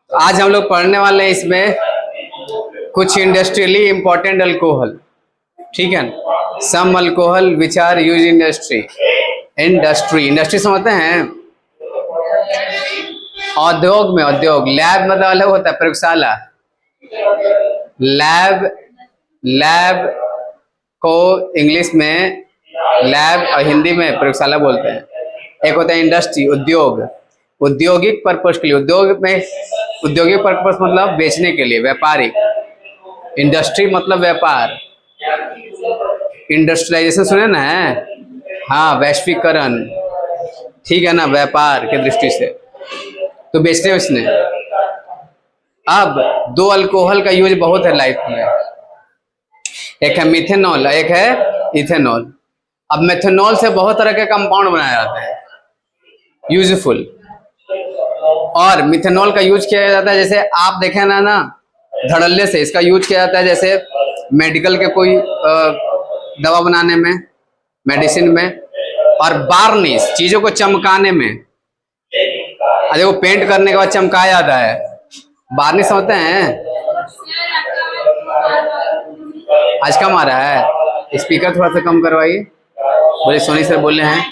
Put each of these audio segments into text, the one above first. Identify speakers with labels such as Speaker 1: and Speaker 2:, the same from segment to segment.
Speaker 1: आज हम लोग पढ़ने वाले हैं इसमें कुछ इंडस्ट्रियली इंपॉर्टेंट अल्कोहल, ठीक है। Some alcohol which are use industry. Industry समझते हैं, उद्योग में। उद्योग, लैब मतलब अलग होता है, प्रयोगशाला। लैब को इंग्लिश में लैब और हिंदी में प्रयोगशाला बोलते हैं। एक होता है इंडस्ट्री, उद्योग, औद्योगिक पर्पस के लिए। उद्योग में औद्योगिक पर्पस मतलब बेचने के लिए, व्यापारिक। इंडस्ट्री मतलब व्यापार। इंडस्ट्रियलाइजेशन सुने ना है, हाँ, वैश्वीकरण, ठीक है ना, व्यापार के दृष्टि से, तो बेचने बेचने। अब दो अल्कोहल का यूज बहुत है लाइफ में, एक है मिथेनॉल, एक है इथेनॉल। अब मेथेनॉल से बहुत तरह के कंपाउंड बनाए जाते हैं यूजफुल, और मिथेनॉल का यूज किया जाता है, जैसे आप देखें ना धड़ल्ले से इसका यूज किया जाता है, जैसे मेडिकल के कोई दवा बनाने में, मेडिसिन में, और बार्निश, चीजों को चमकाने में। देखो पेंट करने के बाद चमकाया जाता है, बार्निश होते हैं। आज कम आ रहा है, स्पीकर थोड़ा सा कम करवाइए। बोले सोनी सर बोले हैं,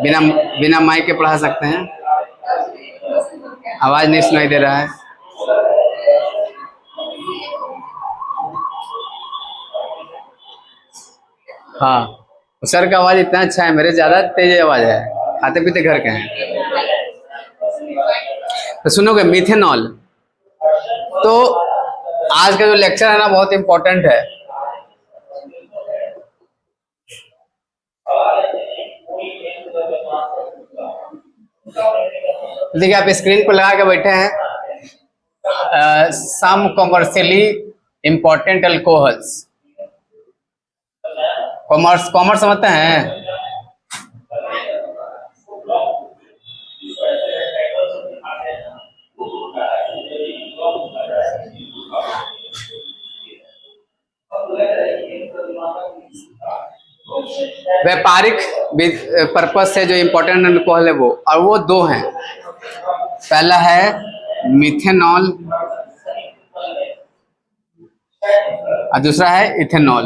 Speaker 1: बिना माइक के पढ़ा सकते हैं, आवाज नहीं सुनाई दे रहा है। हाँ, सर का आवाज इतना अच्छा है, मेरे ज्यादा तेज आवाज है, खाते पीते घर के हैं। तो सुनोगे मिथेनॉल। तो आज का जो लेक्चर है ना बहुत इंपॉर्टेंट है। देखिए आप स्क्रीन पर लगा के बैठे हैं, सम कॉमर्शियली इंपॉर्टेंट अल्कोहल्स। कॉमर्स समझते हैं? व्यापारिक पर्पस से जो इंपॉर्टेंट अल्कोहल है वो, और वो दो हैं। पहला है मिथेनॉल और दूसरा है इथेनॉल।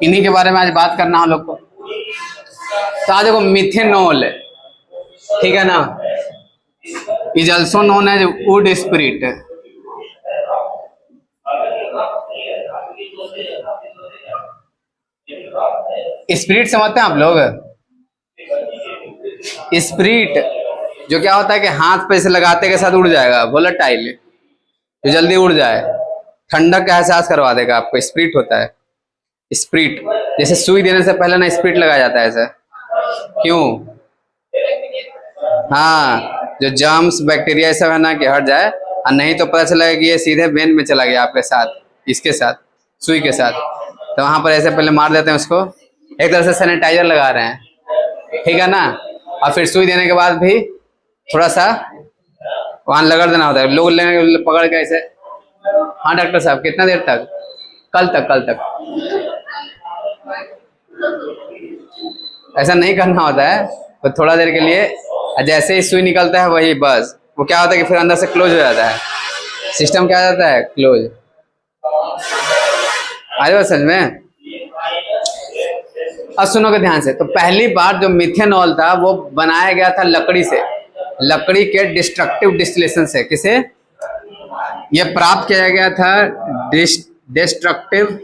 Speaker 1: इन्हीं के बारे में आज बात करना हम लोग को। तो आज देखो मिथेनॉल, ठीक है ना, is also known as wood spirit. Spirit समझते हैं आप लोग? स्पिरिट जो क्या होता है कि हाथ पे से लगाते के साथ उड़ जाएगा, वोलेटाइल, जो जल्दी उड़ जाए, ठंडक का एहसास करवा देगा आपको, स्पिरिट होता है। स्पिरिट, जैसे सुई देने से पहले ना स्पिरिट लगाया जाता है ऐसा, क्यों? हाँ, जो जर्म्स बैक्टीरिया सब है ना कि हट जाए, और नहीं तो पता चला कि ये सीधे वेन में चला गया आपके साथ, इसके साथ, सुई के साथ, तो वहां पर ऐसे पहले मार देते हैं उसको, एक तरह से सैनिटाइजर लगा रहे हैं, ठीक है ना। और फिर सुई देने के बाद भी थोड़ा सा वहां लगड़ देना होता है, लोग लेंगे पकड़ के ऐसे। हाँ डॉक्टर साहब, कितना देर तक? कल तक ऐसा नहीं करना होता है, तो थोड़ा देर के लिए, जैसे ही सुई निकलता है वही बस, वो क्या होता है कि फिर अंदर से क्लोज हो जाता है, सिस्टम क्या हो जाता है, क्लोज। आ जाओ समझ में। अब सुनोगे ध्यान से, तो पहली बार जो मिथेनॉल था वो बनाया गया था लकड़ी से, लकड़ी के डिस्ट्रक्टिव डिस्टिलेशन से। किसे ये प्राप्त किया गया था? डिस्ट्रक्टिव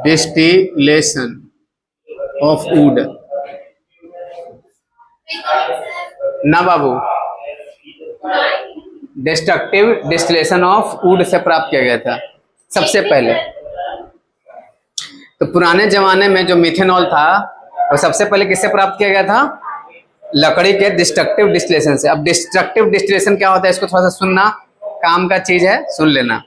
Speaker 1: डिस्टिलेशन ऑफ वुड ना बाबू, डिस्ट्रक्टिव डिस्टिलेशन ऑफ वुड से प्राप्त किया गया था सबसे पहले। तो पुराने जमाने में जो मिथेनॉल था वो सबसे पहले किससे प्राप्त किया गया था? लकड़ी के डिस्ट्रक्टिव डिस्टिलेशन से। अब डिस्ट्रक्टिव डिस्टिलेशन क्या होता है, इसको थोड़ा सा सुनना, काम का चीज है, सुन लेना।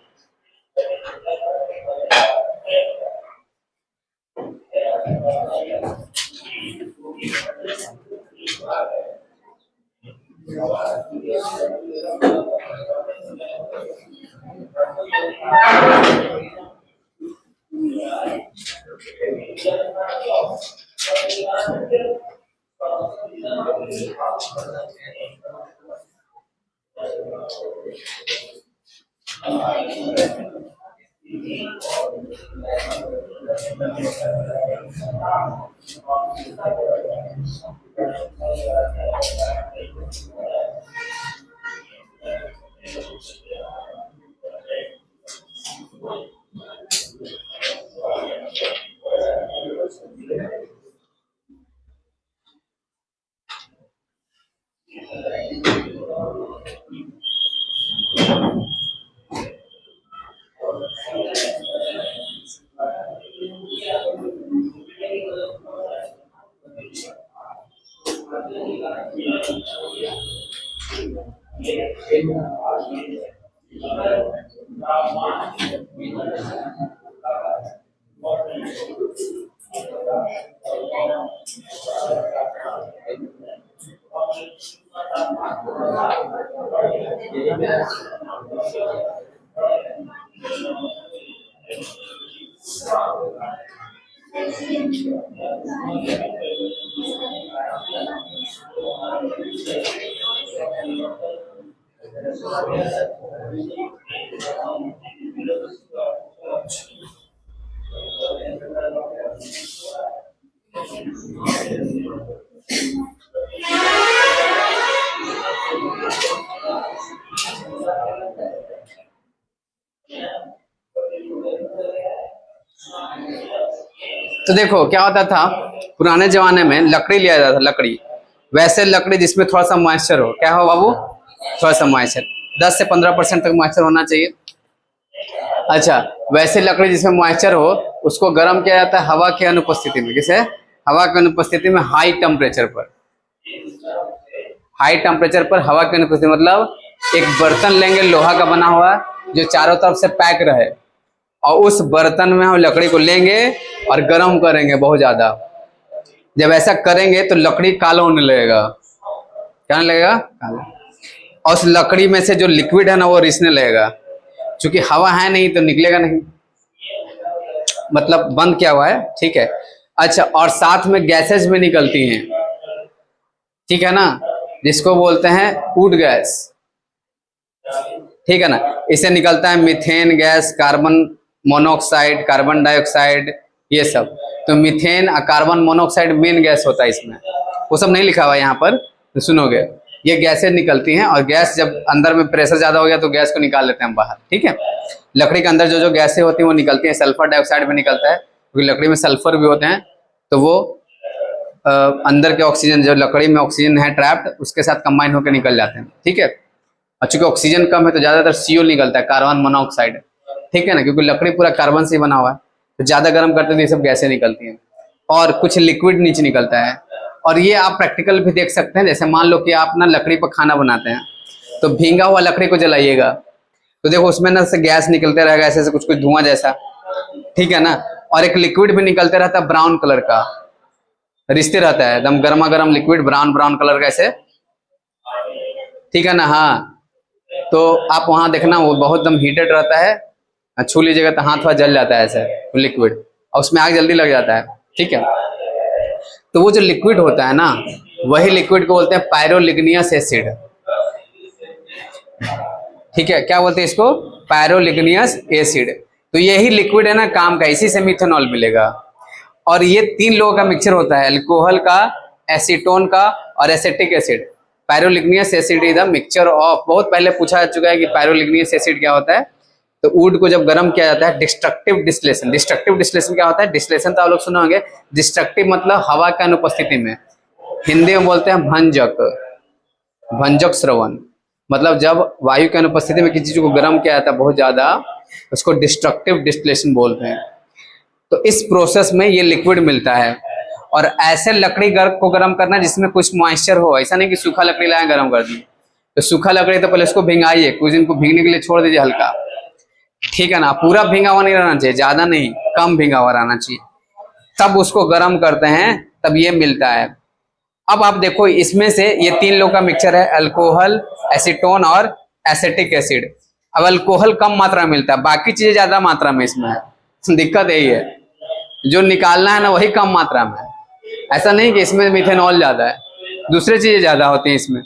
Speaker 1: तो देखो क्या होता था, पुराने जमाने में लकड़ी लिया जाता था, लकड़ी, वैसे लकड़ी जिसमें थोड़ा सा मॉइस्चर हो, क्या हो बाबू, थोड़ा सा मॉइस्चर, 10 से 15% तक मॉइस्चर होना चाहिए। अच्छा, वैसे लकड़ी जिसमें मॉइस्चर हो उसको गर्म किया जाता है हवा की अनुपस्थिति में। किसे? हवा की अनुपस्थिति में, हाई टेम्परेचर पर। हाई टेम्परेचर पर हवा की अनुपस्थिति मतलब एक बर्तन लेंगे लोहा का बना हुआ जो चारों तरफ से पैक रहे, और उस बर्तन में हम लकड़ी को लेंगे और गर्म करेंगे बहुत ज्यादा। जब ऐसा करेंगे तो लकड़ी काला होने लगेगा। क्या होने लगेगा? काला। और उस लकड़ी में से जो लिक्विड है ना वो रिसने लगेगा, क्योंकि हवा है नहीं तो निकलेगा नहीं, मतलब बंद किया हुआ है, ठीक है। अच्छा, और साथ में गैसेस भी निकलती हैं, ठीक है ना, जिसको बोलते हैं वुड गैस, ठीक है ना। इससे निकलता है methane gas, carbon monoxide, carbon dioxide, ये सब। तो मीथेन और कार्बन मोनोऑक्साइड मेन गैस होता है इसमें, वो सब नहीं लिखा हुआ है यहाँ पर, तो सुनोगे। ये गैसें निकलती हैं, और गैस जब अंदर में प्रेशर ज्यादा हो गया तो गैस को निकाल लेते हैं हम बाहर, ठीक है। लकड़ी के अंदर जो जो गैसें होती हैं वो निकलती हैं। सल्फर डाइऑक्साइड भी निकलता है, क्योंकि लकड़ी में सल्फर भी होते हैं, तो वो अंदर के ऑक्सीजन, जो लकड़ी में ऑक्सीजन है ट्रैप्ड, उसके साथ कंबाइन होकर निकल जाते हैं, ठीक है। और चूंकि ऑक्सीजन कम है तो ज्यादातर CO निकलता है, कार्बन मोनोऑक्साइड, ठीक है ना, क्योंकि लकड़ी पूरा कार्बन से बना हुआ है, तो ज्यादा गर्म करते तो ये सब गैसें निकलती हैं, और कुछ लिक्विड नीचे निकलता है। और ये आप प्रैक्टिकल भी देख सकते हैं, जैसे मान लो कि आप ना लकड़ी पर खाना बनाते हैं, तो भींगा हुआ लकड़ी को जलाइएगा तो देखो उसमें ना से गैस निकलते रहेगा, ऐसे ऐसे कुछ कुछ धुआं जैसा, ठीक है ना। और एक लिक्विड भी निकलते रहता है ब्राउन कलर का, रिश्ते रहता है एकदम गर्मा गर्म लिक्विड, ब्राउन ब्राउन कलर का ऐसे, ठीक है ना। हाँ, तो आप वहां देखना वो बहुत दम हीटेड रहता है, छू लीजिएगा तो हाथ वाथ जल जाता है ऐसे लिक्विड, और उसमें आग जल्दी लग जाता है, ठीक है। तो वो जो लिक्विड होता है ना, वही लिक्विड को बोलते हैं पायरोलिग्नियस एसिड, ठीक है। क्या बोलते हैं इसको? पायरोलिग्नियस एसिड। तो यही लिक्विड है ना काम का, इसी से मिथेनॉल मिलेगा। और ये 3 लोगों का मिक्सचर होता है, अल्कोहल का, एसीटोन का और acetic acid. Pyroligneous acid is the mixture of, बहुत पहले पूछा जा चुका है कि पायरोलिग्नियस एसिड क्या होता है। तो वुड को जब गर्म किया जाता है, डिस्ट्रक्टिव डिस्टिलेशन। डिस्ट्रक्टिव डिस्टिलेशन क्या होता है? डिस्टिलेशन तो आप लोग सुने होंगे, डिस्ट्रक्टिव मतलब हवा की अनुपस्थिति में, हिंदी में बोलते हैं भंजक, भंजक श्रवण, मतलब जब वायु की अनुपस्थिति में किसी चीज को गर्म किया जाता है बहुत ज्यादा, उसको डिस्ट्रक्टिव डिस्टिलेशन बोलते हैं। तो इस प्रोसेस में ये लिक्विड मिलता है। और ऐसे लकड़ी को गर्म करना जिसमें कुछ मॉइस्चर हो, ऐसा नहीं कि सूखा लकड़ी लाए गर्म कर दी। तो सूखा लकड़ी तो पहले इसको भिंगाइए, कुछ दिन को भीगने के लिए छोड़ दीजिए हल्का, ठीक है ना। पूरा भींगा हुआ नहीं रहना चाहिए, ज्यादा नहीं, कम भींगा हुआ रहना चाहिए, तब उसको गर्म करते हैं, तब ये मिलता है। अब आप देखो इसमें से ये 3 लोग का मिक्सचर है, अल्कोहल, एसीटोन और एसिटिक एसिड। अब अल्कोहल कम मात्रा में मिलता है, बाकी चीजें ज्यादा मात्रा में इसमें है। दिक्कत यही है, जो निकालना है ना वही कम मात्रा में है। ऐसा नहीं कि इसमें मिथेनॉल ज्यादा है, दूसरी चीजें ज्यादा होती हैं इसमें,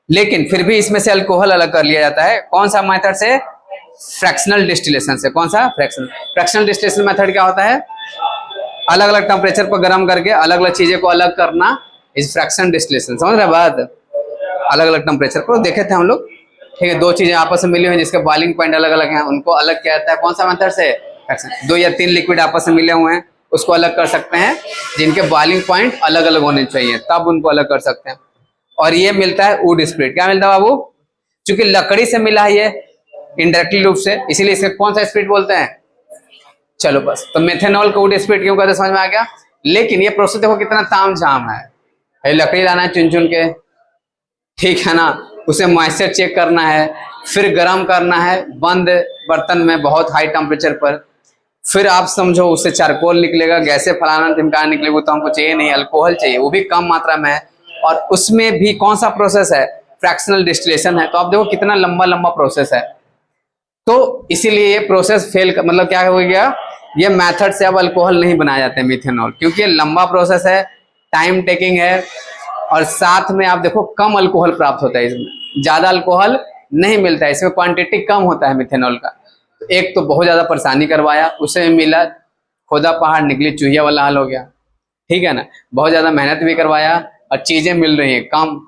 Speaker 1: लेकिन फिर भी इसमें से अल्कोहल अलग कर लिया जाता है। कौन सा मेथड से? फ्रैक्शनल डिस्टिलेशन से। कौन सा? फ्रैक्शनल डिस्टिलेशन मेथड क्या होता है? अलग अलग टेम्परेचर पर गर्म करके अलग अलग चीजें को अलग करना, इस फ्रैक्शनल डिस्टिलेशन। समझ रहे बात? अलग अलग टेम्परेचर पर देखे थे हम लोग, ठीक है, दो चीजें आपस में मिली हुई जिसके बॉइलिंग पॉइंट अलग अलग हैं, उनको अलग किया जाता है। कौन सा मेथड से? फ्रैक्शन। 2 या 3 लिक्विड आपस में मिले हुए हैं, उसको अलग कर सकते हैं, जिनके बॉइलिंग पॉइंट अलग अलग होने चाहिए, तब उनको अलग कर सकते हैं। और ये मिलता है वुड स्पिरिट। क्या मिलता है बाबू? चूंकि लकड़ी से मिला है ये इनडायरेक्टली रूप से, इसीलिए इसे कौन सा स्पिरिट बोलते हैं? चलो बस, तो मेथेनॉल को वुड स्पिरिट क्यों कहते हैं समझ में आ गया। लेकिन ये प्रोसेस देखो कितना तामझाम है। लकड़ी लाना है चुन चुन के, ठीक है ना, उसे मॉइस्चर चेक करना है, फिर गर्म करना है बंद बर्तन में बहुत हाई टेम्परेचर पर, फिर आप समझो उससे चारकोल निकलेगा, गैसे फलाना टिमकाना निकलेगा। तो हमको चाहिए नहीं, अल्कोहल चाहिए, वो भी कम मात्रा में है, और उसमें भी कौन सा प्रोसेस है? फ्रैक्शनल डिस्टिलेशन है। तो आप देखो कितना लंबा लंबा प्रोसेस है। तो इसीलिए ये प्रोसेस फेल, मतलब क्या हो गया, ये मेथड से अब अल्कोहल नहीं बनाया जाता है मिथेनॉल, क्योंकि ये लंबा प्रोसेस है, टाइम टेकिंग है, और साथ में आप देखो कम अल्कोहल प्राप्त होता है, इसमें ज्यादा अल्कोहल नहीं मिलता है, इसमें क्वांटिटी कम होता है मिथेनॉल का। तो एक तो बहुत ज्यादा परेशानी करवाया, उसे मिला खोदा पहाड़ निकली चूहिया वाला हाल हो गया, ठीक है ना, बहुत ज्यादा मेहनत भी करवाया और चीजें मिल रही हैं कम,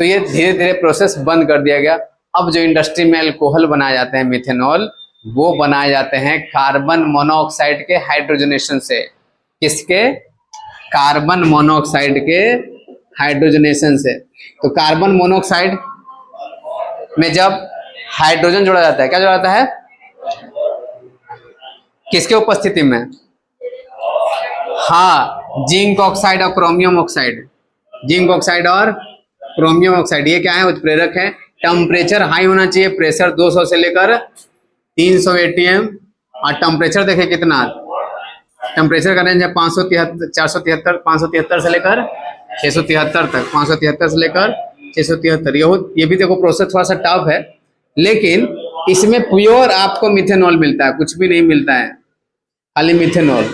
Speaker 1: तो ये धीरे धीरे प्रोसेस बंद कर दिया गया। अब जो इंडस्ट्री में अल्कोहल बनाए जाते हैं मिथेनॉल, वो बनाए जाते हैं कार्बन मोनोऑक्साइड के हाइड्रोजनेशन से। किसके? कार्बन मोनोऑक्साइड के हाइड्रोजनेशन से। तो कार्बन मोनोऑक्साइड में जब हाइड्रोजन जोड़ा जाता है, क्या जोड़ा जाता है? किसके उपस्थिति में? हाँ, जिंक ऑक्साइड और क्रोमियम ऑक्साइड। जिंक ऑक्साइड और क्रोमियम ऑक्साइड ये क्या है? उत्प्रेरक है। टेम्परेचर हाई होना चाहिए, प्रेशर 200 से लेकर 300 एटीएम, और टेम्परेचर देखें कितना, टेम्परेचर का रेंज है 573 473 573 से लेकर 673 तक, 573 से लेकर 673। ये भी देखो प्रोसेस थोड़ा सा टफ है, लेकिन इसमें प्योर आपको मिथेनॉल मिलता है, कुछ भी नहीं मिलता है, खाली मिथेनॉल।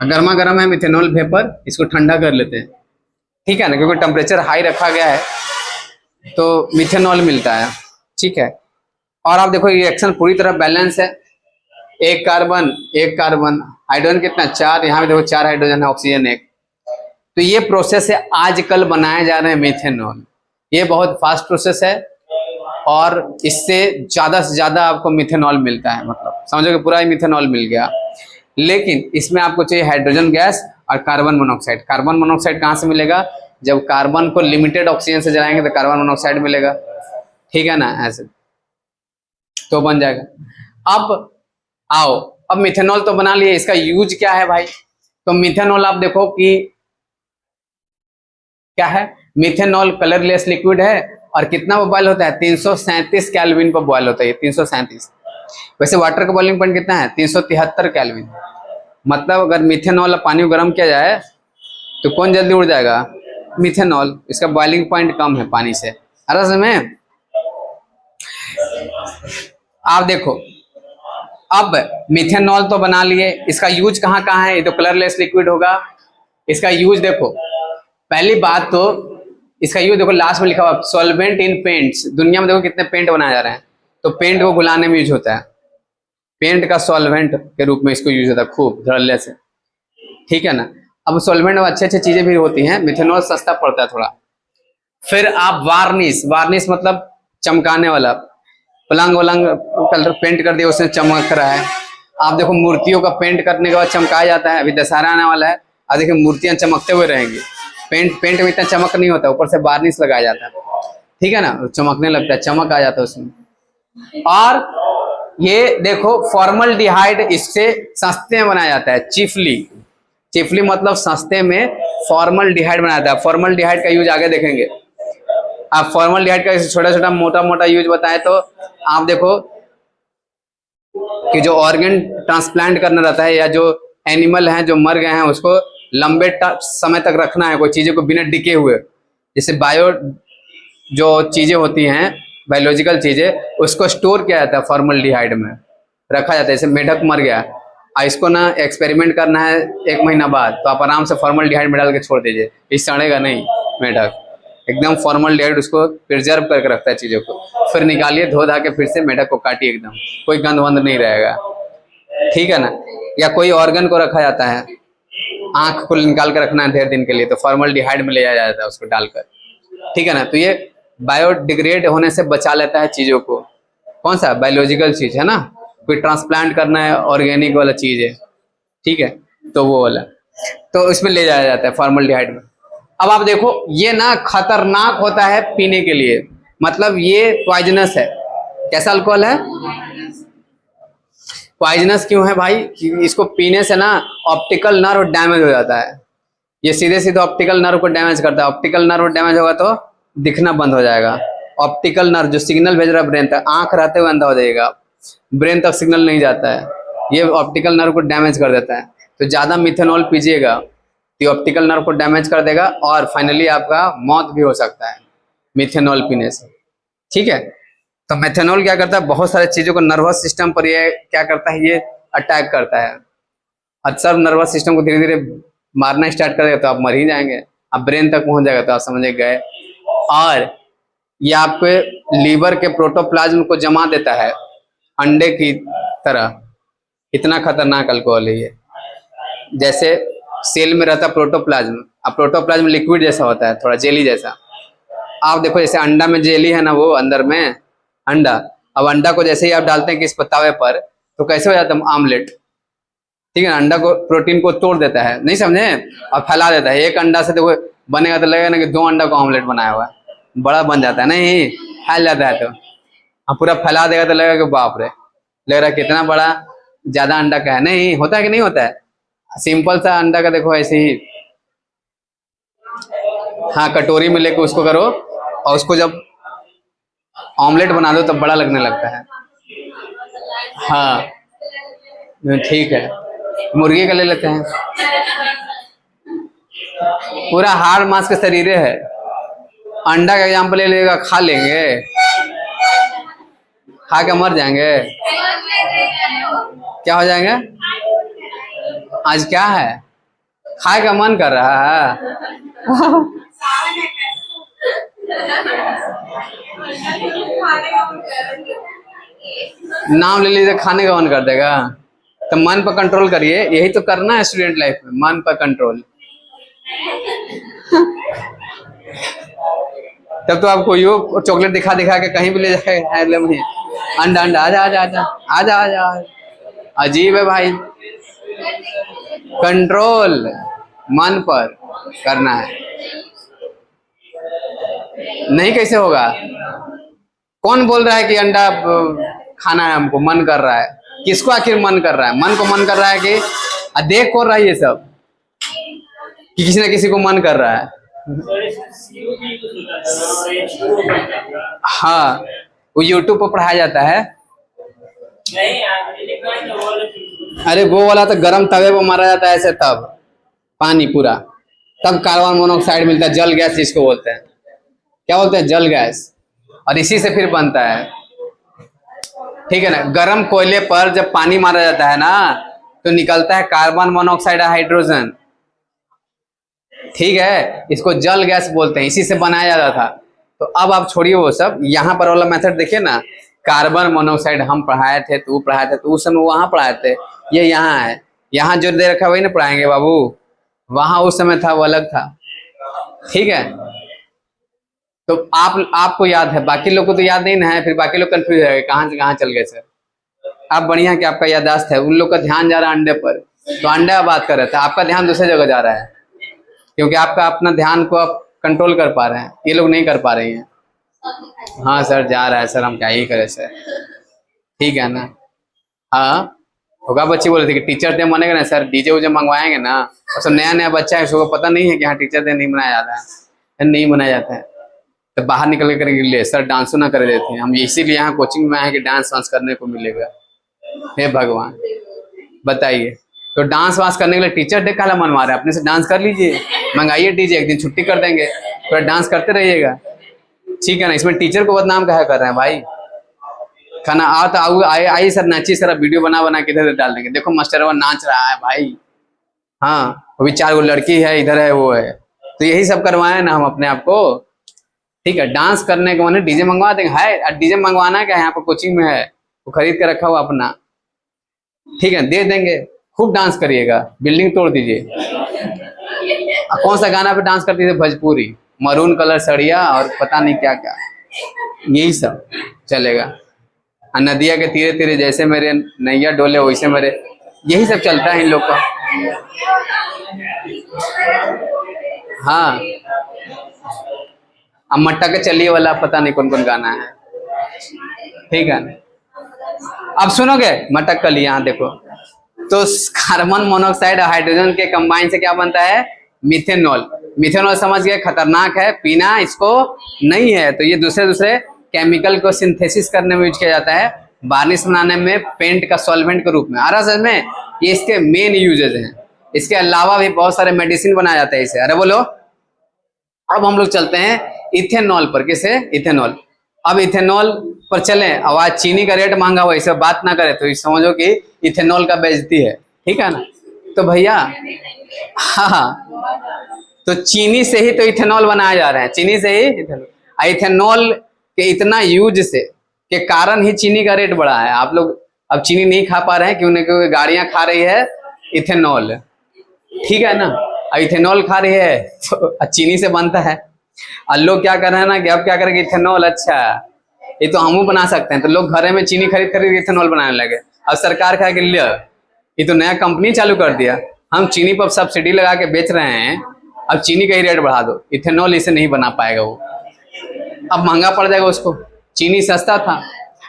Speaker 1: गर्मा गर्म है मिथेनॉल वेपर, इसको ठंडा कर लेते हैं, ठीक है ना, क्योंकि टेम्परेचर हाई रखा गया है, तो मिथेनॉल मिलता है, ठीक है। और आप देखो रिएक्शन पूरी तरह बैलेंस है, एक कार्बन हाइड्रोजन कितना? 4, यहाँ पे देखो 4 हाइड्रोजन है, ऑक्सीजन 1। तो ये प्रोसेस है, आजकल बनाए जा रहे हैं मिथेनॉल। ये बहुत फास्ट प्रोसेस है, और इससे ज्यादा से ज्यादा आपको मिथेनॉल मिलता है, मतलब समझो कि पूरा ही मिथेनॉल मिल गया। लेकिन इसमें आपको चाहिए हाइड्रोजन गैस और कार्बन मोनोऑक्साइड। कार्बन मोनोऑक्साइड कहाँ से मिलेगा? जब कार्बन को लिमिटेड ऑक्सीजन से जलाएंगे तो कार्बन मोनोऑक्साइड मिलेगा, ठीक है ना, ऐसे तो बन जाएगा। अब आओ, अब मिथेनॉल तो बना लिए, इसका यूज क्या है भाई? तो मिथेनॉल आप देखो कि क्या है, मिथेनॉल कलरलेस लिक्विड है, और कितना बॉयल होता है? 337 केल्विन पर बॉयल होता है, 337। वैसे वाटर का बॉइलिंग पॉइंट कितना है? 373 केल्विन। मतलब अगर मिथेनॉल और पानी को गर्म किया जाए तो कौन जल्दी उड़ जाएगा? मिथेनॉल। इसका बॉइलिंग पॉइंट कम है पानी से। अरे समय आप देखो, अब मिथेनॉल तो बना लिए, इसका यूज कहाँ कहाँ है? ये तो कलरलेस लिक्विड होगा, इसका यूज देखो, पहली बात तो इसका यूज देखो, लास्ट में लिखा हुआ सॉल्वेंट इन पेंट्स। दुनिया में देखो कितने पेंट बनाए जा रहे हैं, तो पेंट को घुलाने में यूज होता है, पेंट का सॉल्वेंट के रूप में इसको यूज होता है खूब धड़ल्ले से, ठीक है ना। अब सॉल्वेंट में अच्छे अच्छे चीजें भी होती हैं, मिथेनॉल सस्ता पड़ता है थोड़ा। फिर आप वार्निश, वार्निश मतलब चमकाने वाला, पलंग वलंग कलर पेंट कर दिया उसमें चमक रहा है। आप देखो मूर्तियों का पेंट करने के बाद चमकाया जाता है, अभी दशहरा आने वाला है, अब देखिए मूर्तियां चमकते हुए रहेंगी। पेंट में इतना चमक नहीं होता, ऊपर से वार्निश लगाया जाता है, ठीक है ना, चमकने लगता है, चमक आ जाता है उसमें। और ये देखो फॉर्मल्डिहाइड, इससे सस्ते में बनाया जाता है, चिफली मतलब सस्ते में फॉर्मल्डिहाइड बनाया जाता है। फॉर्मल्डिहाइड का यूज आगे देखेंगे, आप फॉर्मल्डिहाइड का छोटा छोटा मोटा मोटा यूज बताएं तो आप देखो कि जो ऑर्गन ट्रांसप्लांट करना रहता है, या जो एनिमल हैं जो मर गए हैं उसको लंबे समय तक रखना है, कोई चीजें को बिना डिके हुए, जैसे बायो जो चीजें होती हैं बायोलॉजिकल चीज है, उसको स्टोर किया जाता है फॉर्मल्डिहाइड में, रखा जाता है। जैसे मेढक मर गया, इसको ना एक्सपेरिमेंट करना है 1 महीना बाद, तो आप आराम से फॉर्मल्डिहाइड में डाल के छोड़ दीजिए, ये सड़ेगा नहीं मेढक। एकदम फॉर्मल्डिहाइड उसको प्रिजर्व करके रखता है चीजों को। फिर निकालिए, धो धा के फिर से मेढक को काटिए, एकदम कोई गंध वंध नहीं रहेगा, ठीक है ना। या कोई ऑर्गन को रखा जाता है, आंख को निकाल कर रखना है ढेर दिन के लिए, तो फॉर्मल्डिहाइड में ले जाया जाता है उसको डालकर, ठीक है ना। तो ये बायोडिग्रेड होने से बचा लेता है चीजों को। कौन सा बायोलॉजिकल चीज है ना, कोई ट्रांसप्लांट करना है, ऑर्गेनिक वाला चीज है, ठीक है, तो वो वाला, तो इसमें ले जाया जाता है फॉर्मल्डिहाइड में। अब आप देखो, ये ना खतरनाक होता है पीने के लिए, मतलब ये पॉइजनस है। कैसा अल्कोहल है? पॉइजनस क्यों है भाई? कि इसको पीने से ना ऑप्टिकल नर्व डैमेज हो जाता है। ये सीधे सीधे ऑप्टिकल नर्व को डैमेज करता है। ऑप्टिकल नर्व डैमेज होगा तो दिखना बंद हो जाएगा। ऑप्टिकल नर्व जो सिग्नल भेज रहा है ब्रेन तक, आंख रहते हुए अंधा हो जाएगा, ब्रेन तक सिग्नल नहीं जाता है, ये ऑप्टिकल नर्व को डैमेज कर देता है। तो ज्यादा मिथेनॉल पीजिएगा तो ऑप्टिकल नर्व को डैमेज कर देगा, और फाइनली आपका मौत भी हो सकता है मिथेनॉल पीने से, ठीक है। तो मेथेनॉल क्या करता है, बहुत सारी चीजों को नर्वस सिस्टम पर ये क्या करता है, ये अटैक करता है, और सब नर्वस सिस्टम को धीरे धीरे मारना स्टार्ट कर देगा, तो आप मर ही जाएंगे। अब ब्रेन तक पहुंच जाएगा तो आप समझ गए। और ये आपके लीवर के प्रोटोप्लाज्म को जमा देता है अंडे की तरह। इतना खतरनाक अल्कोहल है ये। जैसे सेल में रहता प्रोटोप्लाज्म, अब प्रोटोप्लाज्म लिक्विड जैसा होता है, थोड़ा जेली जैसा। आप देखो जैसे अंडा में जेली है ना, वो अंदर में अंडा, अब अंडा को जैसे ही आप डालते हैं किस तवे पर, तो कैसे हो जाता है आमलेट, ठीक है ना। अंडा को, प्रोटीन को तोड़ देता है, नहीं समझे, और फैला देता है। एक अंडा से देखो बनेगा तो लगेगा ना कि 2 अंडा को ऑमलेट बनाया हुआ है, बड़ा बन जाता है, नहीं फैल जाता है। तो अब पूरा फैला देगा तो लगेगा कि बाप रे, लग रहा है कितना बड़ा, ज्यादा अंडा का है। नहीं होता है कि नहीं होता है, सिंपल सा अंडा का देखो ऐसे ही, हाँ कटोरी में लेके उसको करो, और उसको जब ऑमलेट बना दो तब बड़ा लगने लगता है। हाँ ठीक है, मुर्गी का ले लेते हैं, पूरा हाड़ मांस का शरीर है। अंडा का एग्जाम्पल ले लेगा, खा लेंगे, खा के मर जाएंगे, क्या हो जाएंगे? आज क्या है, खाए का मन कर रहा है नाम ले लीजिए, खाने का मन कर देगा। तो मन पर कंट्रोल करिए, यही तो करना है स्टूडेंट लाइफ में, मन पर कंट्रोल। तब तो आपको यो चॉकलेट दिखा दिखा के कहीं भी ले जाएगा, अंडा अंडा, आजा आजा आजा आजा आजा। अजीब है भाई, कंट्रोल मन पर करना है। नहीं कैसे होगा? कौन बोल रहा है कि अंडा खाना है हमको, मन कर रहा है? किसको आखिर मन कर रहा है? मन को मन कर रहा है कि देख कौन रहा है ये सब, कि किसी ना किसी को मन कर रहा है। हाँ, वो यूट्यूब पर पढ़ाया जाता है। अरे वो वाला तो गरम तवे पर मारा जाता है ऐसे, तब पानी पूरा, तब कार्बन मोनोऑक्साइड मिलता है, जल गैस जिसको बोलते हैं। क्या बोलते हैं? जल गैस, और इसी से फिर बनता है, ठीक है ना। गरम कोयले पर जब पानी मारा जाता है ना, तो निकलता है कार्बन मोनोऑक्साइड और हाइड्रोजन, ठीक है, इसको जल गैस बोलते हैं, इसी से बनाया जाता था। तो अब आप छोड़िए वो सब, यहाँ पर वाला मेथड देखिए ना, कार्बन मोनोऑक्साइड हम पढ़ाए थे, तू पढ़ाए थे, तो उस समय वहां पढ़ाए थे, ये यहाँ है, यहाँ जो दे रखा वही ना पढ़ाएंगे बाबू, वहां उस समय था वो अलग था, ठीक है। तो आपको याद है, बाकी लोग को तो याद नहीं ना है, फिर बाकी लोग कंफ्यूज हो गए कहाँ से कहाँ चल गए सर। आप बढ़िया कि आपका याददाश्त है, उन लोग का ध्यान जा रहा है अंडे पर, तो अंडे का बात कर रहे थे, आपका ध्यान दूसरी जगह जा रहा है, क्योंकि आपका अपना ध्यान को आप कंट्रोल कर पा रहे हैं, ये लोग नहीं कर पा रही हैं। हाँ सर जा रहा है सर, हम क्या ही करें सर, ठीक है ना। हाँ होगा, बच्ची बोल रही थी कि टीचर डे मनेगा ना सर, डीजे उजे मंगवाएंगे ना, और सब नया नया बच्चा है, उसको पता नहीं है कि हाँ टीचर डे नहीं मनाया जाता है, नहीं मनाया जाता है, तो बाहर निकल के करेंगे, ले सर डांस ना कर देते हैं हम, इसीलिए यहाँ कोचिंग में आए कि डांस वांस करने को मिलेगा। हे भगवान बताइए, तो डांस वांस करने के लिए टीचर डे काला मनवा रहे हैं? अपने से डांस कर लीजिए, मंगाइए डीजे, एक दिन छुट्टी कर देंगे, थोड़ा डांस करते रहिएगा, ठीक है ना, इसमें टीचर को बदनाम काहे कर रहे हैं भाई। खाना आओ तो आओ, आइए सर नाचिए सर, वीडियो बना बना के इधर डाल देंगे, देखो मास्टरवा नाच रहा है भाई। हाँ वो भी 4 गो लड़की है, इधर है वो है, तो यही सब करवाए ना हम अपने आप को। ठीक है, डांस करने के माने डीजे मंगवा देंगे, है डीजे मंगवाना क्या है, यहाँ पर कोचिंग में है, वो खरीद के रखा हुआ अपना। ठीक है, दे देंगे, खूब डांस करिएगा, बिल्डिंग तोड़ दीजिए। कौन सा गाना पे डांस करती थी, भोजपुरी, मरून कलर सड़िया और पता नहीं क्या क्या, यही सब चलेगा। नदिया के तीरे तीरे जैसे मेरे नैया डोले वैसे मेरे, यही सब चलता है इन लोग का। हाँ, अब मट्टा के चलिए वाला पता नहीं कौन कौन गाना है। ठीक है, अब सुनोगे मटक कल, यहाँ देखो, तो कार्बन मोनोऑक्साइड और हाइड्रोजन के कंबाइन से क्या बनता है, मिथेनॉल। मिथेनॉल समझ गए, खतरनाक है, पीना इसको नहीं है। तो ये दूसरे दूसरे केमिकल को सिंथेसिस करने में यूज किया जाता है, वार्निश बनाने में, पेंट का सॉल्वेंट के रूप में। आ रहा समझ में, ये इसके मेन यूजेज हैं। इसके अलावा भी बहुत सारे मेडिसिन बनाया जाता है इसे। अरे बोलो, अब हम लोग चलते हैं इथेनॉल पर। किसे, इथेनॉल। अब इथेनॉल पर चलें, अब आज चीनी का रेट महंगा हुआ, इसे बात ना करें तो समझो कि इथेनॉल का बेइज्जती है। ठीक है ना, तो भैया हाँ, तो चीनी से ही तो इथेनॉल बनाया जा रहा है, चीनी से ही इथेनॉल। इथेनॉल के इतना यूज से के कारण ही चीनी का रेट बढ़ा है। आप लोग अब चीनी नहीं खा पा रहे हैं, क्यों नहीं, क्योंकि गाड़ियां खा रही है इथेनॉल। ठीक है ना, इथेनॉल खा रही है तो चीनी से बनता है। और लोग क्या कर रहे हैं ना कि अब क्या करेंगे, इथेनॉल, अच्छा ये तो हम बना सकते हैं, तो लोग घर में चीनी खरीद खरीद इथेनॉल बनाने लगे। अब सरकार कहा कि लिया, ये तो नया कंपनी चालू कर दिया, हम चीनी पर सब्सिडी लगा के बेच रहे हैं, अब चीनी का ही रेट बढ़ा दो, इथेनॉल इसे नहीं बना पाएगा वो, अब महंगा पड़ जाएगा उसको। चीनी सस्ता था,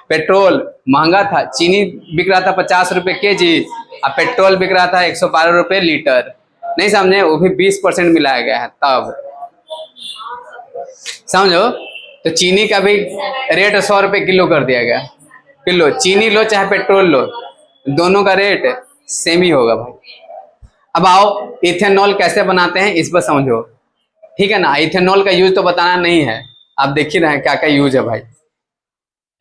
Speaker 1: पेट्रोल महंगा था, चीनी बिक रहा था 50 रुपए केजी, अब पेट्रोल बिक रहा था 112 रुपए लीटर। नहीं समझे, वो भी 20% मिलाया गया है तब, समझो। तो चीनी का भी रेट 100 रुपए किलो कर दिया गया, किलो चीनी लो चाहे पेट्रोल लो, दोनों का रेट सेम ही होगा भाई। अब आओ इथेनॉल कैसे बनाते हैं इस पर समझो। ठीक है ना, इथेनॉल का यूज तो बताना नहीं है, आप देख ही रहे हैं क्या क्या यूज है भाई।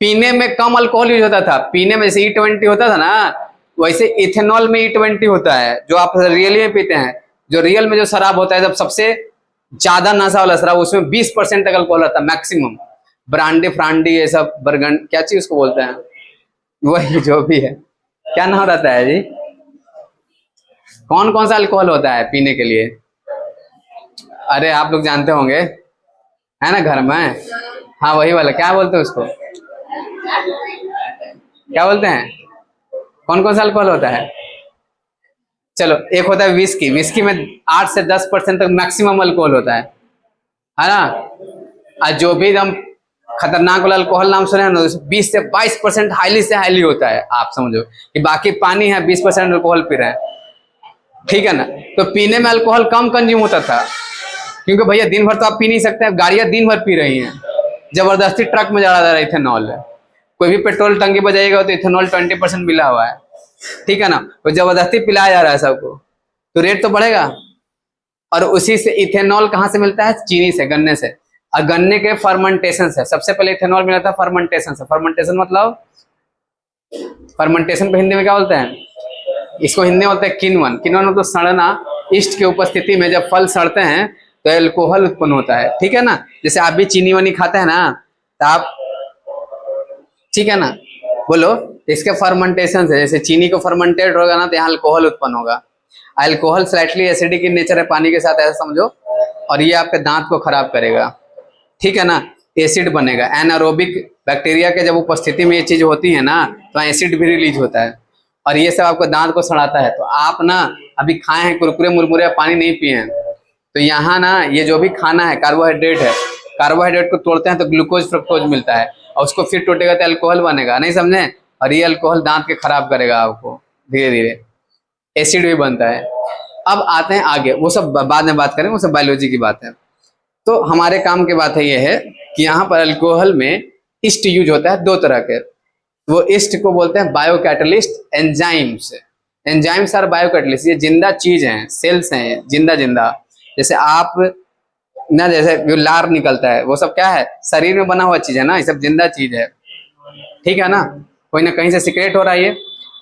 Speaker 1: पीने में कम अल्कोहल यूज होता था, पीने में जैसे E20 होता था ना, वैसे इथेनॉल में E20 होता है, जो आप रियली में पीते हैं। जो रियल में जो शराब होता है, जब सबसे ज्यादा नशा वाला शराब, उसमें 20% तक अल्कोहल रहता है मैक्सिमम। ब्रांडी फ्रांडी ये सब, बरगंड, क्या चीज उसको बोलते हैं, वही जो भी है, क्या नाम रहता है जी, कौन कौन सा अल्कोहल होता है पीने के लिए, अरे आप लोग जानते होंगे, है ना घर में, हाँ वही वाला, क्या बोलते हैं उसको, क्या बोलते हैं, कौन कौन सा अल्कोहल होता है। चलो, एक होता है विस्की, विस्की में 8 से 10% तक मैक्सिमम अल्कोहल होता है ना। और जो भी एकदम खतरनाक वाला अल्कोहल नाम सुने ना, 20 से 22% हाईली से हाईली होता है। आप समझो कि बाकी पानी है, 20% अल्कोहल पी रहे हैं। ठीक है ना, तो पीने में अल्कोहल कम कंज्यूम होता था, क्योंकि भैया दिन भर तो आप पी नहीं सकते, गाड़ियां दिन भर पी रही हैं, जबरदस्ती ट्रक में चढ़ा जा रहा है इथेनॉल। कोई भी पेट्रोल टंकी बजाएगा तो इथेनॉल 20% मिला हुआ है। ठीक है ना, तो जबरदस्ती पिलाया जा रहा है सबको, तो रेट तो बढ़ेगा। और उसी से इथेनॉल कहाँ से मिलता है, चीनी से, गन्ने से, और गन्ने के फर्मेंटेशन से। सबसे पहले इथेनॉल मिला था फर्मेंटेशन से। फर्मेंटेशन मतलब, फर्मेंटेशन को हिंदी में क्या बोलते हैं, इसको हिंदी में बोलते हैं किण्वन। किण्वन मतलब सड़ना। ईस्ट की उपस्थिति में जब फल सड़ते हैं तो एल्कोहल उत्पन्न होता है। ठीक है ना, जैसे आप भी चीनी वनी खाते हैं ना, तो आप, ठीक है ना, बोलो, इसके फर्मेंटेशन से, जैसे चीनी को फर्मेंटेड होगा ना, तो यहाँ अल्कोहल उत्पन्न होगा। Alcohol slightly acidic in nature है, पानी के साथ, ऐसा समझो, और ये आपके दांत को खराब करेगा। ठीक है ना, एसिड बनेगा। एनारोबिक बैक्टीरिया के जब उपस्थिति में ये चीज होती है ना, तो एसिड भी रिलीज होता है, और ये सब आपको दांत को सड़ाता है। तो आप ना अभी खाए हैं कुरकुरे मुरमुरे, पानी नहीं पिए हैं, तो यहाँ ना ये जो भी खाना है कार्बोहाइड्रेट है, कार्बोहाइड्रेट को तोड़ते हैं तो ग्लूकोज फ्रक्टोज मिलता है, और उसको फिर टूटेगा तो अल्कोहल बनेगा। नहीं समझे, और ये अल्कोहल दांत के खराब करेगा आपको धीरे धीरे, एसिड भी बनता है। अब आते हैं आगे, वो सब बाद में बात करें, वो सब बायोलॉजी की बात है। तो हमारे काम की बात है ये है कि यहाँ पर अल्कोहल में ईस्ट यूज होता है 2 तरह के। वो ईस्ट को बोलते हैं बायोकैटलिस्ट, एंजाइम्स। एंजाइम्स और बायोकैटलिस्ट, ये जिंदा चीज हैं, सेल्स हैं, जिंदा जिंदा। जैसे आप ना, जैसे जो लार निकलता है वो सब क्या है, शरीर में बना हुआ चीज है ना, ये सब जिंदा चीज है, ठीक है ना, कोई ना कहीं से सिक्रेट हो रहा है ये।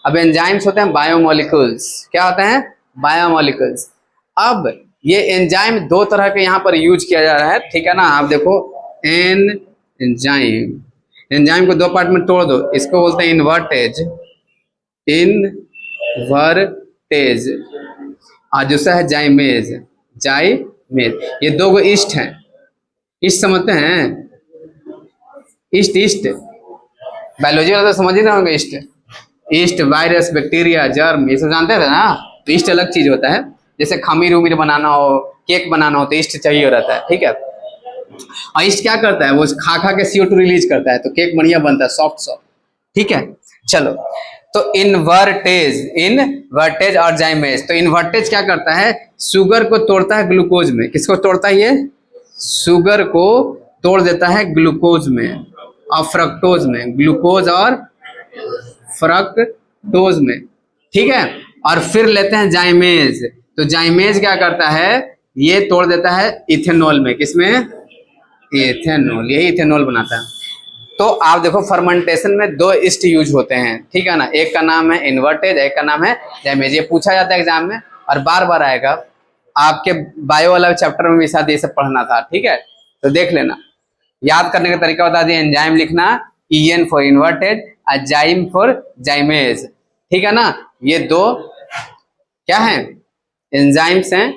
Speaker 1: अब एंजाइम्स होते हैं बायोमोलिकुल्स, क्या होते हैं, बायोमोलिकुल्स। अब ये एंजाइम दो तरह के यहाँ पर यूज किया जा रहा है, ठीक है ना, आप देखो एंजाइम, एंजाइम को दो पार्ट में तोड़ दो, इसको बोलते हैं इन्वर्टेज, इनवर्टेज, और दूसरा है जाइमेज, जाइमेज। ये दो गो ईस्ट हैं, ईस्ट समझते हैं, ईस्ट ईस्ट बायोलॉजी वाला तो समझ ही रहे होंगे, east, east virus bacteria germ ये सब जानते थे ना। तो ईस्ट अलग चीज होता है, जैसे खमीर उमीर बनाना हो, केक बनाना हो तो ईस्ट चाहिए रहता है, ठीक है। और ईस्ट क्या करता है, वो खा खा के CO2 रिलीज करता है, तो केक बढ़िया बनता है, सॉफ्ट सॉफ्ट, ठीक है। चलो, तो इनवर्टेज और जाइमेज। तो इनवर्टेज क्या करता है, शुगर को तोड़ता है ग्लूकोज में, किसको तोड़ता है ये, शुगर को तोड़ देता है ग्लूकोज में और फ्रक्टोज में, ग्लूकोज और फ्रक्टोज में, ठीक है। और फिर लेते हैं जाइमेज, तो जाइमेज क्या करता है, ये तोड़ देता है इथेनॉल में, किसमें, इथेनॉल, यही इथेनॉल बनाता है। तो आप देखो फर्मेंटेशन में दो ईस्ट यूज होते हैं, ठीक है ना, एक का नाम है इन्वर्टेज, एक का नाम है जाइमेज। ये पूछा जाता है एग्जाम में और बार बार आएगा, आपके बायो वाला चैप्टर में भी शायद ये सब पढ़ना था, ठीक है, तो देख लेना। याद करने का तरीका बता दिया, एंजाइम लिखना EN फॉर इन्वर्टेज और जाइम फॉर जाइमेज, ठीक है ना। ये दो क्या है, एंजाइम्स हैं,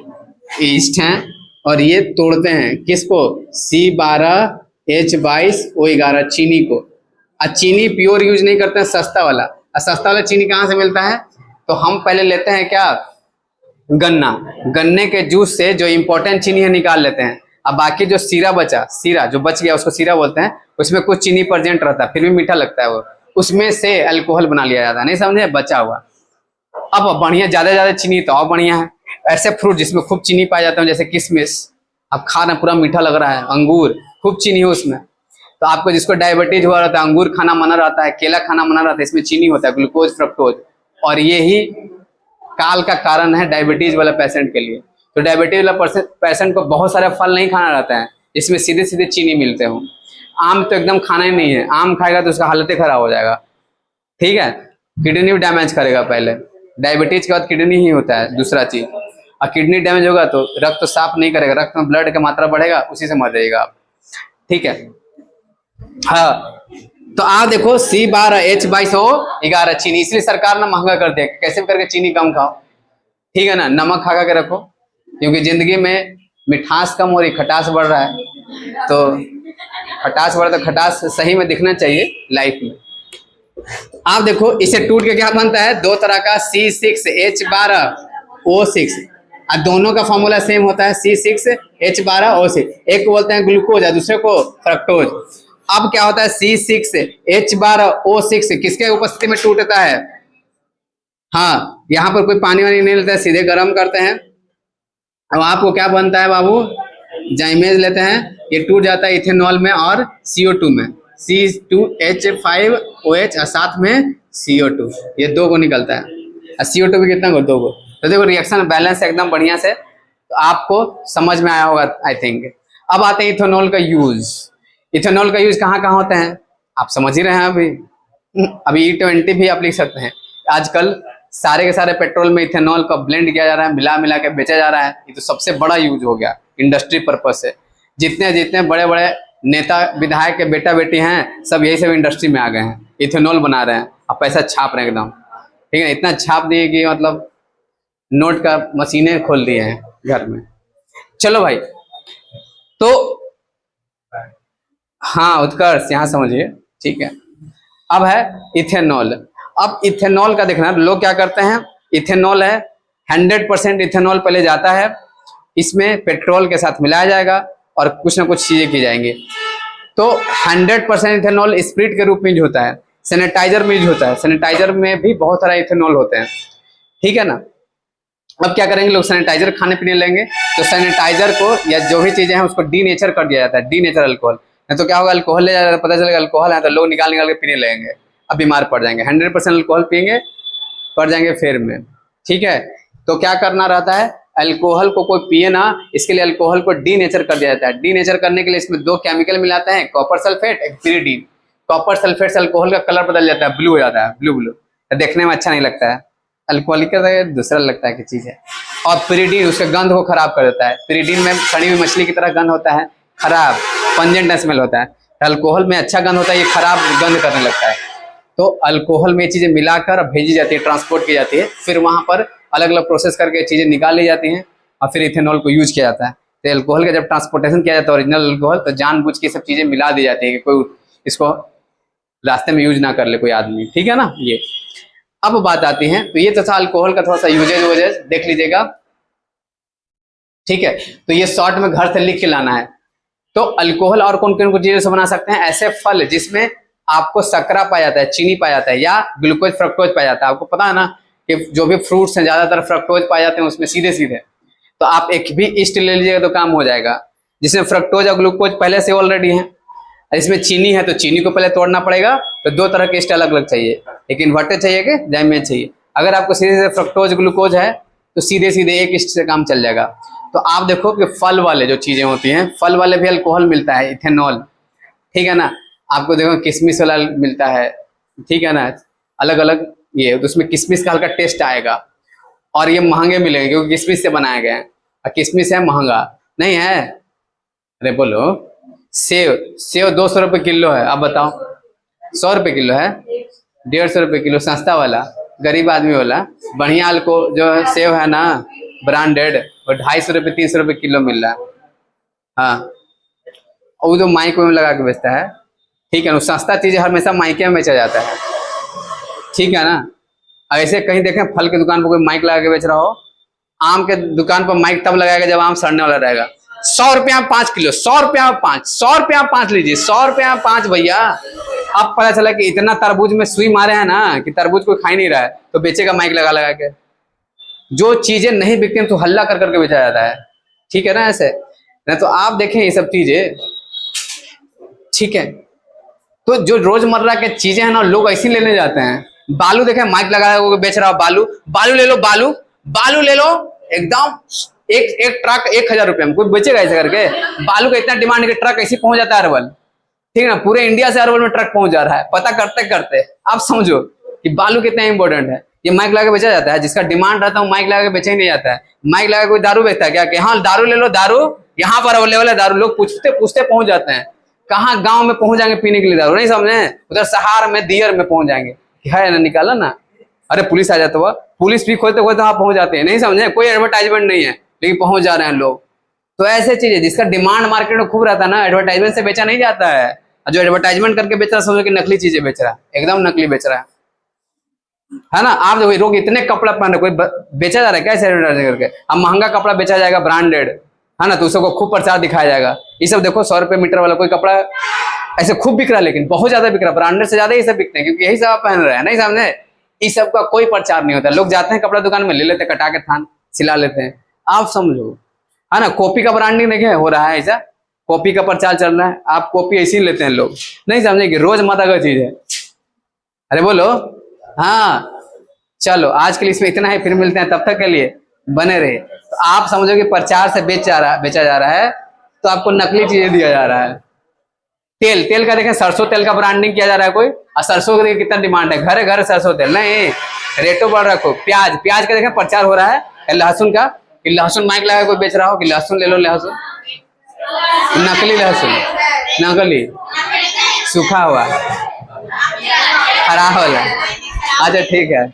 Speaker 1: ईस्ट हैं, और ये तोड़ते हैं किसको, C12H22O11 चीनी को। और चीनी प्योर यूज नहीं करते हैं, सस्ता वाला। और सस्ता वाला चीनी कहाँ से मिलता है, तो हम पहले लेते हैं क्या, गन्ना, गन्ने के जूस से जो इंपॉर्टेंट चीनी है निकाल लेते हैं। अब बाकी जो सीरा बचा, सीरा जो बच गया उसको सीरा बोलते हैं, उसमें कुछ चीनी प्रेजेंट रहता है, फिर भी मीठा लगता है वो, उसमें से अल्कोहल बना लिया जाता है, नहीं समझे, बचा हुआ। अब बढ़िया ज्यादा चीनी तो और बढ़िया है। ऐसे फ्रूट जिसमें खूब चीनी पाया जाता है, जैसे किशमिश, अब खा रहे पूरा मीठा लग रहा है, अंगूर खूब चीनी हो उसमें, तो आपको जिसको डायबिटीज हुआ रहता है अंगूर खाना मना रहता है, केला खाना मना रहता है, इसमें चीनी होता है, ग्लूकोज फ्रक्टोज, और यही काल का कारण है डायबिटीज वाला पेशेंट के लिए। तो डायबिटीज वाला पेशेंट को बहुत सारे फल नहीं खाना रहता है, इसमें सीधे सीधे चीनी मिलते हो। आम तो एकदम खाना ही नहीं है, आम खाएगा तो उसका हालत ही खराब हो जाएगा, ठीक है, किडनी भी डैमेज करेगा पहले, डायबिटीज के बाद किडनी ही होता है दूसरा चीज, और किडनी डैमेज होगा तो रक्त साफ नहीं करेगा, रक्त में ब्लड की मात्रा बढ़ेगा, उसी से मर जाएगा आप, ठीक है। हाँ, तो आप देखो C12H22O11 चीनी, इसलिए सरकार ने महंगा कर दिया, कैसे भी करके चीनी कम खाओ, ठीक है ना, नमक खा के रखो, क्योंकि जिंदगी में मिठास कम हो रही, खटास बढ़ रहा है, तो खटास बढ़ तो खटास सही में दिखना चाहिए लाइफ में। आप देखो इसे टूट के क्या बनता है, दो तरह का C6H12O6, और दोनों का फॉर्मूला सेम होता है C6H12O6, एक को बोलते हैं ग्लूकोज और दूसरे को फ्रक्टोज। अब क्या होता है, C6H12O6 किसके उपस्थिति में टूटता है, हाँ, यहाँ पर कोई पानी वानी नहीं लेता है, सीधे गर्म करते हैं, अब आपको क्या बनता है बाबू, जाइमेज लेते हैं, ये टूट जाता है इथेनॉल में और CO2 में, C2H5OH और साथ में CO2, ये दो को निकलता है, और CO2 भी कितना को, दो को। तो देखो रिएक्शन बैलेंस एकदम बढ़िया से, तो आपको समझ में आया होगा आई थिंक। अब आते हैं इथेनॉल का यूज। इथेनॉल का यूज कहाँ कहाँ होते हैं, आप समझ ही रहे हैं, अभी E20 भी आप लिख सकते हैं। आजकल सारे के सारे पेट्रोल में इथेनॉल का ब्लेंड किया जा रहा है, मिला मिला के बेचा जा रहा है, ये तो सबसे बड़ा यूज हो गया इंडस्ट्री पर्पज से। जितने जितने बड़े बड़े नेता विधायक के बेटा बेटी हैं, सब यही सब इंडस्ट्री में आ गए हैं, इथेनॉल बना रहे हैं और पैसा छाप रहे हैं एकदम, ठीक है, इतना छाप दिए कि मतलब नोट का मशीनें खोल दिए हैं घर में। चलो भाई, तो हाँ उत्कर्ष यहाँ समझिए, ठीक है। अब है इथेनॉल। अब इथेनॉल का देखना, लोग क्या करते हैं, इथेनॉल है 100% इथेनॉल पहले जाता है, इसमें पेट्रोल के साथ मिलाया जाएगा और कुछ ना कुछ चीजें की जाएंगी। तो 100% इथेनॉल स्प्रिट के रूप में यूज होता है, सैनिटाइजर में यूज होता है, सैनिटाइजर में भी बहुत सारा इथेनॉल होते हैं, ठीक है ना। अब क्या करेंगे लोग, सैनिटाइजर खाने पीने लेंगे, तो सैनिटाइजर को या जो भी चीजें हैं उसको डीनेचर कर दिया जाता है, डीनेचर अल्कोहल, नहीं तो क्या होगा, अल्कोहल ले जाएगा, पता चलेगा अल्कोहल है, तो लोग निकाल निकाल के पीने लगेंगे, अब बीमार पड़ जाएंगे। 100% अल्कोहल पियेंगे, पड़ जाएंगे फेर में, ठीक है। तो क्या करना रहता है, अल्कोहल को कोई पिए ना, इसके लिए अल्कोहल को डी नेचर कर दिया जाता है। डी नेचर करने के लिए इसमें 2 केमिकल मिलाते हैं, कॉपर सल्फेट, एक पिरीडीन। कॉपर सल्फेट से अल्कोहल का कलर बदल जाता है, ब्लू हो जाता है, ब्लू ब्लू, देखने में अच्छा नहीं लगता है। अल्कोहलिक का दूसरा लगता है कि चीज है। और पिरीडीन उसके गंध को खराब कर देता है। पिरीडीन में सड़ी हुई मछली की तरह गंध होता है, खराब पंजेंट स्मेल होता है। अल्कोहल में अच्छा गंध होता है, ये खराब गंध करने लगता है। तो अल्कोहल में ये चीजें मिलाकर भेजी जाती है, ट्रांसपोर्ट की जाती है, फिर वहां पर अलग अलग प्रोसेस करके चीजें निकाल ली जाती हैं और फिर इथेनॉल को यूज किया जाता है। तो अल्कोहल का जब ट्रांसपोर्टेशन किया जाता है ओरिजिनल अल्कोहल, तो जानबूझ के सब चीजें मिला दी जाती है कि कोई इसको रास्ते में यूज ना कर ले कोई आदमी, ठीक है ना। ये अब बात आती है, तो ये तो था अल्कोहल का थोड़ा सा यूजेज वूजेज देख लीजिएगा, ठीक है। तो ये शॉर्ट में घर से लिख के लाना है। तो अल्कोहल और कौन कौन चीजों से बना सकते हैं? ऐसे फल जिसमें आपको शर्करा पाया जाता है, चीनी पाया जाता है, या ग्लूकोज फ्रक्टोज पाया जाता है। आपको पता है ना कि जो भी फ्रूट्स हैं ज्यादातर फ्रक्टोज पाए जाते हैं उसमें सीधे सीधे। तो आप एक भी ईस्ट ले लीजिएगा तो काम हो जाएगा, जिसमें फ्रक्टोज और ग्लूकोज पहले से ऑलरेडी है। इसमें चीनी है तो चीनी को पहले तोड़ना पड़ेगा। तो 2 तरह के ईस्ट अलग अलग चाहिए, एक इन्वर्टेड चाहिए कि डैमेज चाहिए। अगर आपको सीधे सीधे फ्रक्टोज ग्लूकोज है तो सीधे सीधे एक ईस्ट से काम चल जाएगा। तो आप देखो कि फल वाले जो चीजें होती हैं, फल वाले भी अल्कोहल मिलता है, इथेनॉल, ठीक है ना। आपको देखो किशमिश वाला मिलता है, ठीक है ना, अलग अलग ये, तो उसमें किशमिश का हल्का टेस्ट आएगा। और ये महंगे मिलेंगे क्योंकि किशमिश से बनाया गया है, और किशमिश है महंगा नहीं है। अरे बोलो, सेव 200 रुपये किलो है, आप बताओ 100 रुपये किलो है, 150 रुपये किलो सस्ता वाला, गरीब आदमी वाला। बढ़िया अल्को जो सेव है ना ब्रांडेड, वो 250 रुपये 300 रुपये किलो मिल रहा है। हाँ, और वो जो माइक में लगा के बेचता है, ठीक है ना, सस्ता चीज हमेशा माइके में बेचा जाता है, ठीक है ना। ऐसे कहीं देखें फल की दुकान पर कोई माइक लगा के बेच रहा हो, आम के दुकान पर माइक तब लगाएगा जब आम सड़ने वाला रहेगा। 100 रुपया 5 किलो, 100 रुपया 5, 100 रुपया 5 लीजिए, 100 रुपया 5 भैया। अब पता चला कि इतना तरबूज में सुई मारे हैं ना कि तरबूज कोई खा ही नहीं रहा है, तो बेचेगा माइक लगा लगा के। जो चीजें नहीं बिकती तो हल्ला कर करके बेचा जाता है, ठीक है ना। ऐसे नहीं तो आप देखें ये सब चीजें, ठीक है। तो जो रोजमर्रा के चीजें हैं ना, लोग ऐसी लेने जाते हैं। बालू देखें माइक लगा बेच रहा हो, बालू ले लो, बालू ले लो, एकदम एक ट्रक 1000 रुपये में कोई बेचेगा ऐसे करके? बालू का इतना डिमांड है कि ट्रक ऐसे पहुंच जाता है अरवल, ठीक है ना, पूरे इंडिया से अरवल में ट्रक पहुंच जा रहा है, पता करते करते। आप समझो कि बालू कितना इंपॉर्टेंट है। ये माइक लगा के बेचा जाता है, जिसका डिमांड रहता है माइक लगा के बेचा ही नहीं जाता है। माइक लगा कोई दारू बेचता है क्या कि हाँ दारू ले लो, दारू यहाँ पर अवेलेबल है, दारू। लोग पूछते पूछते पहुंच जाते हैं। कहाँ गांव में पहुंच जाएंगे पीने के लिए दारू, नहीं समझे, उधर सहार में दियर में पहुंच जाएंगे, है ना, निकाला ना। अरे पुलिस आ जाता हुआ, पुलिस भी खोलते खोलते वहां पहुंच जाते हैं, नहीं समझे, कोई एडवर्टाइजमेंट नहीं है लेकिन पहुंच जा रहे हैं लोग। तो ऐसे चीजें जिसका डिमांड मार्केट में खूब रहता है ना, एडवर्टाइजमेंट से बेचा नहीं जाता है। जो एडवर्टाइजमेंट करके बेच रहा है समझो कि नकली चीजें बेच रहा है, एकदम नकली बेच रहा है ना। आप देखो लोग इतने कपड़ा पहन रहे, कोई बेचा जा रहा है क्या ऐसे एडवर्टाइजमेंट करके? अब महंगा कपड़ा बेचा जाएगा ब्रांडेड, है ना, तो उसको खूब प्रचार दिखाया जाएगा। ये सब देखो 100 रुपये मीटर वाला कोई कपड़ा ऐसे खूब बिक रहा है, लेकिन बहुत ज्यादा बिक रहा है, ब्रांडेड से ज्यादा ये सब बिकते हैं क्योंकि यही सब आप पहन रहे हैं, नहीं समझे। इस सब का कोई प्रचार नहीं होता। लोग जाते हैं कपड़ा दुकान में, ले लेते हैं, कटा के थान सिला लेते हैं, आप समझो, है ना। कॉपी का ब्रांडिंग देखे हो रहा है, ऐसा कॉपी का प्रचार चल रहा है, आप कॉपी ऐसे ही लेते हैं लोग, नहीं समझे कि रोजमर्रा का चीज है। अरे बोलो, हाँ चलो आज के लिए इसमें इतना ही, फिर मिलते हैं, तब तक के लिए बने रहे। तो आप समझो कि प्रचार से बेचा जा रहा है, तो आपको नकली चीजें दिया जा रहा है। तेल का देखें, सरसों तेल का ब्रांडिंग किया जा रहा है कोई, और सरसों का कितना डिमांड है, घर घर सरसों तेल, नहीं रेटो बढ़ रखो। प्याज का देखें प्रचार हो रहा है, लहसुन का, कि लहसुन माइक लगा कोई बेच रहा हो कि लहसुन ले लो, लहसुन नकली, लहसुन नकली, सूखा हुआ, खराब वाला। अच्छा ठीक है।